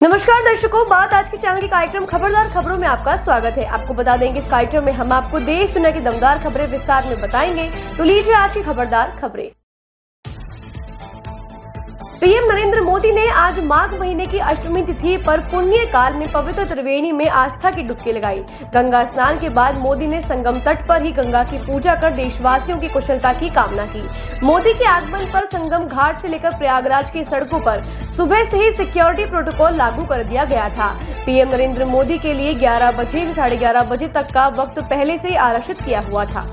नमस्कार दर्शकों, बात आज के चैनल के कार्यक्रम खबरदार खबरों में आपका स्वागत है। आपको बता दें कि इस कार्यक्रम में हम आपको देश दुनिया की दमदार खबरें विस्तार में बताएंगे। तो लीजिए आज की खबरदार खबरें। पीएम नरेंद्र मोदी ने आज माघ महीने की अष्टमी तिथि पर पुण्य काल में पवित्र त्रिवेणी में आस्था की डुबकी लगाई। गंगा स्नान के बाद मोदी ने संगम तट पर ही गंगा की पूजा कर देशवासियों की कुशलता की कामना की। मोदी के आगमन पर संगम घाट से लेकर प्रयागराज की सड़कों पर सुबह से ही सिक्योरिटी प्रोटोकॉल लागू कर दिया गया था। पीएम नरेंद्र मोदी के लिए 11 बजे से 11:30 बजे तक का वक्त पहले से ही आरक्षित किया हुआ था।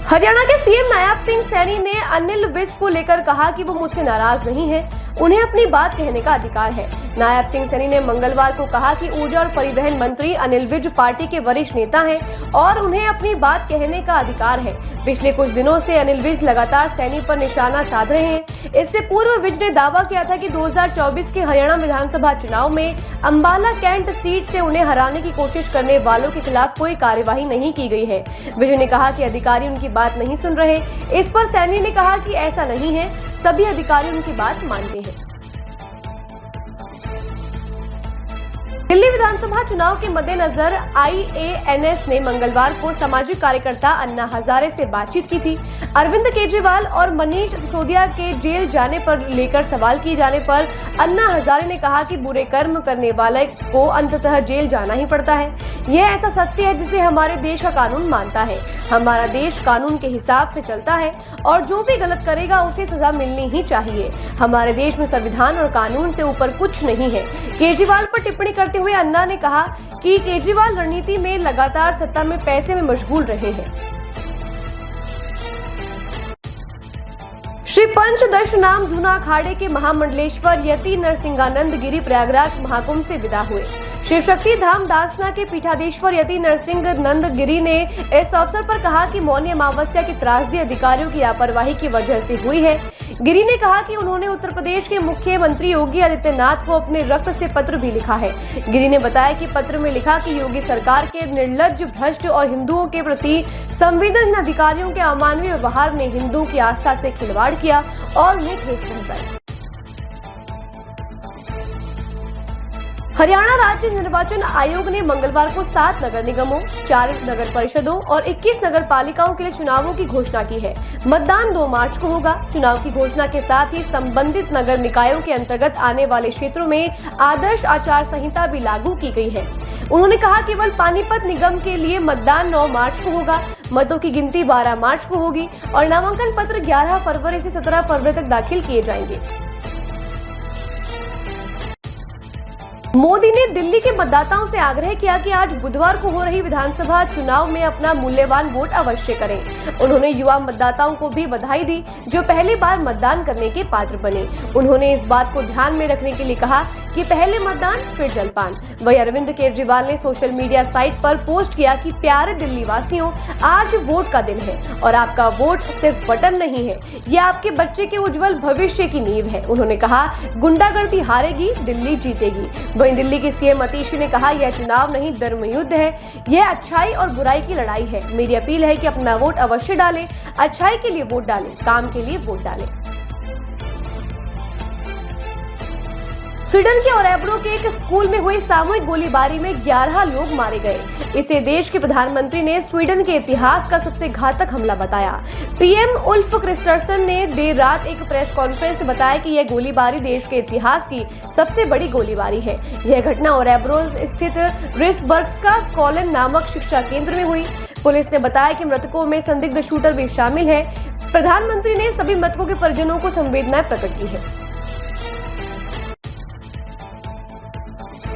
हरियाणा के सीएम नायब सिंह सैनी ने अनिल विज को लेकर कहा कि वो मुझसे नाराज नहीं है, उन्हें अपनी बात कहने का अधिकार है। नायब सिंह सैनी ने मंगलवार को कहा कि ऊर्जा और परिवहन मंत्री अनिल विज पार्टी के वरिष्ठ नेता हैं और उन्हें अपनी बात कहने का अधिकार है। पिछले कुछ दिनों से अनिल विज लगातार सैनी पर निशाना साध रहे हैं। इससे पूर्व विज ने दावा किया था कि 2024 के हरियाणा विधानसभा चुनाव में अंबाला कैंट सीट से उन्हें हराने की कोशिश करने वालों के खिलाफ कोई कार्यवाही नहीं की गई है। विज ने कहा कि अधिकारी उनकी बात नहीं सुन रहे। इस पर सैनी ने कहा कि ऐसा नहीं है, सभी अधिकारी उनकी बात मानते हैं। दिल्ली विधानसभा चुनाव के मद्देनजर आईएएनएस ने मंगलवार को सामाजिक कार्यकर्ता अन्ना हजारे से बातचीत की थी। अरविंद केजरीवाल और मनीष सिसोदिया के जेल जाने पर लेकर सवाल किए जाने पर अन्ना हजारे ने कहा कि बुरे कर्म करने वाले को अंततः जेल जाना ही पड़ता है। यह ऐसा सत्य है जिसे हमारे देश का कानून मानता है। हमारा देश कानून के हिसाब से चलता है और जो भी गलत करेगा उसे सजा मिलनी ही चाहिए। हमारे देश में संविधान और कानून से ऊपर कुछ नहीं है। केजरीवाल पर टिप्पणी करते हुए अन्ना ने कहा कि केजरीवाल रणनीति में लगातार सत्ता में पैसे में मशगूल रहे हैं। श्री पंचदशनाम जूना अखाड़े के महामंडलेश्वर यति नरसिंहानंद गिरी प्रयागराज महाकुंभ से विदा हुए। शिव शक्ति धाम दासना के पीठाधीश्वर यति नरसिंह नंद गिरी ने इस अवसर पर कहा कि मौनी अमावस्या की त्रासदी अधिकारियों की लापरवाही की वजह से हुई है। गिरी ने कहा कि उन्होंने उत्तर प्रदेश के मुख्यमंत्री योगी आदित्यनाथ को अपने रक्त से पत्र भी लिखा है। गिरी ने बताया कि पत्र में लिखा कि योगी सरकार के निर्लज्ज, भ्रष्ट और हिंदुओं के प्रति संवेदनहीन अधिकारियों के अमानवीय व्यवहार ने हिंदुओं की आस्था से खिलवाड़ किया और उन्हें ठेस पहुंचाई। हरियाणा राज्य निर्वाचन आयोग ने मंगलवार को 7 नगर निगमों, 4 नगर परिषदों और 21 नगर पालिकाओं के लिए चुनावों की घोषणा की है। मतदान 2 मार्च को होगा। चुनाव की घोषणा के साथ ही संबंधित नगर निकायों के अंतर्गत आने वाले क्षेत्रों में आदर्श आचार संहिता भी लागू की गई है। उन्होंने कहा केवल पानीपत निगम के लिए मतदान 9 मार्च को होगा। मतों की गिनती 12 मार्च को होगी और नामांकन पत्र 11 फरवरी से 17 फरवरी तक दाखिल किए जाएंगे। मोदी ने दिल्ली के मतदाताओं से आग्रह किया कि आज बुधवार को हो रही विधानसभा चुनाव में अपना मूल्यवान वोट अवश्य करें। उन्होंने युवा मतदाताओं को भी बधाई दी जो पहली बार मतदान करने के पात्र बने। उन्होंने इस बात को ध्यान में रखने के लिए कहा कि पहले मतदान फिर जलपान। वहीं अरविंद केजरीवाल ने सोशल मीडिया साइट पर पोस्ट किया कि प्यारे दिल्ली वासियों, आज वोट का दिन है और आपका वोट सिर्फ बटन नहीं है, यह आपके बच्चे के उज्जवल भविष्य की नींव है। उन्होंने कहा गुंडागर्दी हारेगी, दिल्ली जीतेगी। वहीं दिल्ली के सीएम अतीशी ने कहा यह चुनाव नहीं धर्म युद्ध है, यह अच्छाई और बुराई की लड़ाई है। मेरी अपील है कि अपना वोट अवश्य डालें, अच्छाई के लिए वोट डालें, काम के लिए वोट डालें। स्वीडन के ओरेब्रो के एक स्कूल में हुई सामूहिक गोलीबारी में 11 लोग मारे गए। इसे देश के प्रधानमंत्री ने स्वीडन के इतिहास का सबसे घातक हमला बताया। पीएम उल्फ क्रिस्टर्सन ने देर रात एक प्रेस कॉन्फ्रेंस में बताया कि यह गोलीबारी देश के इतिहास की सबसे बड़ी गोलीबारी है। यह घटना ओरेब्रो स्थित रिसबर्गस्का स्कॉलन नामक शिक्षा केंद्र में हुई। पुलिस ने बताया कि मृतकों में संदिग्ध शूटर भी शामिल है। प्रधानमंत्री ने सभी मृतकों के परिजनों को संवेदनाएं प्रकट की है।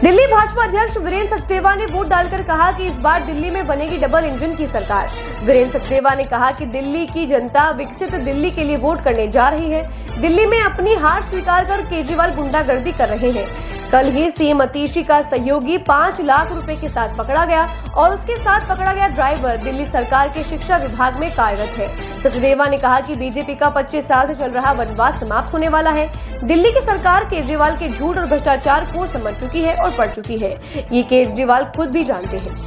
दिल्ली भाजपा अध्यक्ष वीरेंद्र सचदेवा ने वोट डालकर कहा कि इस बार दिल्ली में बनेगी डबल इंजन की सरकार। वीरेंद्र सचदेवा ने कहा कि दिल्ली की जनता विकसित दिल्ली के लिए वोट करने जा रही है। दिल्ली में अपनी हार स्वीकार कर केजरीवाल गुंडागर्दी कर रहे हैं। कल ही सीएम अतीशी का सहयोगी 5 लाख रुपए के साथ पकड़ा गया और उसके साथ पकड़ा गया ड्राइवर दिल्ली सरकार के शिक्षा विभाग में कार्यरत है। सचदेवा ने कहा कि बीजेपी का 25 साल से चल रहा वनवास समाप्त होने वाला है। दिल्ली की सरकार केजरीवाल के झूठ और भ्रष्टाचार को समझ चुकी है और पड़ चुकी है। ये केजरीवाल खुद भी जानते हैं।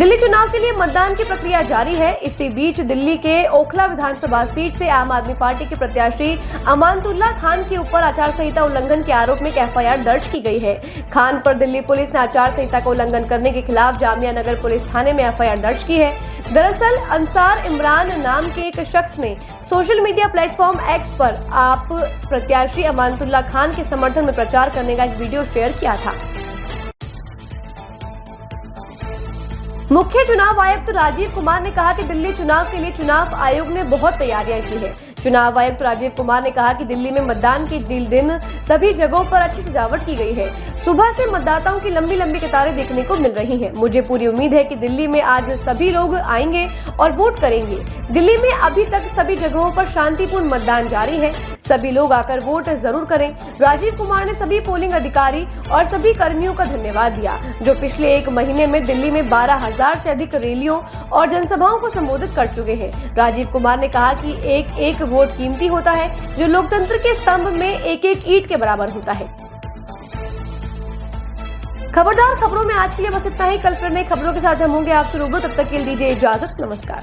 दिल्ली चुनाव के लिए मतदान की प्रक्रिया जारी है। इसी बीच दिल्ली के ओखला विधानसभा सीट से आम आदमी पार्टी के प्रत्याशी अमानतुल्लाह खान के ऊपर आचार संहिता उल्लंघन के आरोप में एक एफआईआर दर्ज की गई है। खान पर दिल्ली पुलिस ने आचार संहिता का उल्लंघन करने के खिलाफ जामिया नगर पुलिस थाने में एफआईआर दर्ज की है। दरअसल अंसार इमरान नाम के एक शख्स ने सोशल मीडिया प्लेटफॉर्म एक्स पर आप प्रत्याशी अमानतुल्लाह खान के समर्थन में प्रचार करने का एक वीडियो शेयर किया था। मुख्य चुनाव आयुक्त राजीव कुमार ने कहा कि दिल्ली चुनाव के लिए चुनाव आयोग ने बहुत तैयारियां की है। चुनाव आयुक्त राजीव कुमार ने कहा कि दिल्ली में मतदान के दिन सभी जगहों पर अच्छी सजावट की गई है। सुबह से मतदाताओं की लंबी लंबी कतारें देखने को मिल रही हैं। मुझे पूरी उम्मीद है कि दिल्ली में आज सभी लोग आएंगे और वोट करेंगे। दिल्ली में अभी तक सभी जगहों पर शांतिपूर्ण मतदान जारी है। सभी लोग आकर वोट जरूर करें। राजीव कुमार ने सभी पोलिंग अधिकारी और सभी कर्मियों का धन्यवाद दिया जो पिछले एक महीने में दिल्ली में 12,000 से अधिक रैलियों और जनसभाओं को संबोधित कर चुके हैं। राजीव कुमार ने कहा कि एक एक वोट कीमती होता है जो लोकतंत्र के स्तंभ में एक एक ईंट के बराबर होता है। खबरदार खबरों में आज के लिए बस इतना ही। कल फिर नई खबरों के साथ हम होंगे आपसे रूबरू। तब तक के लिए दीजिए इजाजत। नमस्कार।